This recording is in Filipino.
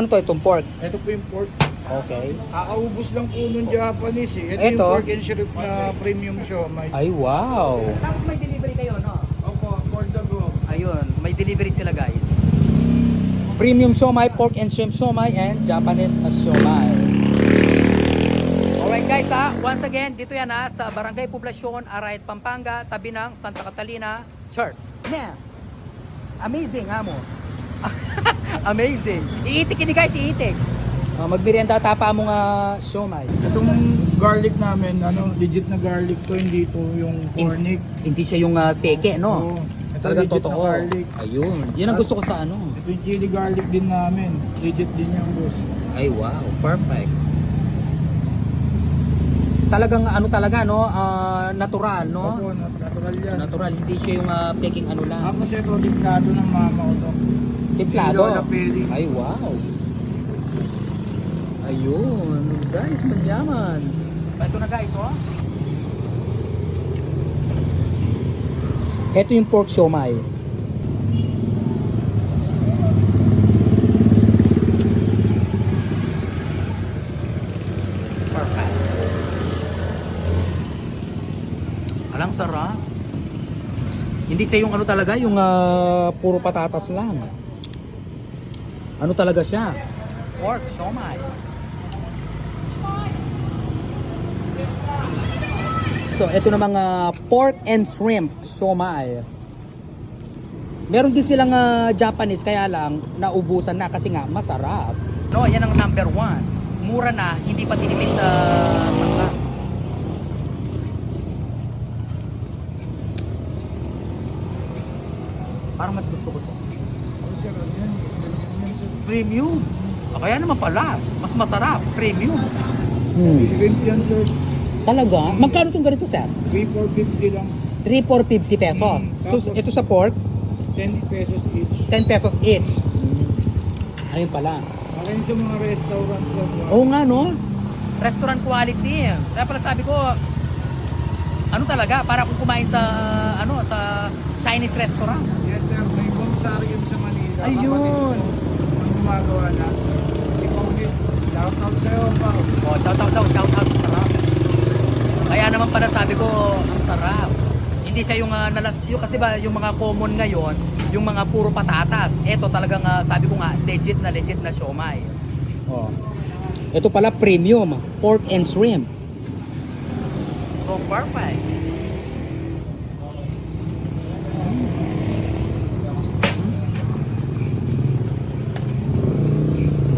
Ano to, itong pork? Ito po yung pork. Okay. Kakaubos lang po nung Japanese eh. Ito, Ito? yung pork and shrimp na premium siomai. Ay, wow. Tapos may delivery kayo, no? Opo, for the go. Ayun, may delivery sila guys. Premium siomai, pork and shrimp siomai, and Japanese siomai. Alright guys ha, once again, dito yan ha, sa Barangay Poblacion, Arayat, Pampanga, tabi ng Santa Catalina Church. Now, amazing ha mo. Amazing. Iitik ini guys, iitik. Magmerienda tapa mo nga siomai. Itong garlic namin, legit na garlic to, hindi to yung cornic. Hindi siya yung peke, no? Oo. Ito Talagang legit na totoo. garlic. Ayun. Yan ang gusto ko sa ano. Ito yung chili garlic din namin. Legit din yung boss. Ay, wow. Perfect. Talagang ano talaga, no? Natural, no? Opo, natural yan. Natural. Hindi siya yung peking ano lang. Tapos ito, timplado ng mama ko to. Templado. Lola Peri. Ay, wow. Ayun. Guys, manyaman. Ito na guys, oh. Ito yung pork siomai. Perfect. Alang sarap. Hindi siya yung ano talaga, yung puro patatas lang. Ano talaga siya? Pork, siomai. So, ito na mga pork and shrimp siomai. Meron din silang Japanese, kaya lang naubusan na kasi nga masarap. No, yan ang number 1. Mura na, hindi pa tinipid sa bangka. Parang mas gusto ko to. Ano sir, ano yan? Yan, sir. Premium. Kaya naman pala, mas masarap, premium. Shrimp yan sir. Talaga? Magkano itong ganito, sir? 3,450 lang. 3,450 pesos. Tapos, Ito sa pork, 10 pesos each. 10 pesos each. Ayun pala. Akin sa mga restaurant sa Oo nga, no? Restaurant quality. Kaya pala sabi ko, ano talaga, para kung kumain sa, sa Chinese restaurant. Yes sir, may Bonsarium sa Manila. Ayun. Ang gumagawa na. Si Paulin. Shout out sa'yo, Pao. Oh, shout out, sarap. Kaya naman pala sabi ko, ang sarap. Hindi siya yung yung kasi ba yung mga common ngayon, yung mga puro patatas. Ito talagang sabi ko nga legit na siomai. Oh. Ito pala premium, pork and shrimp. So perfect.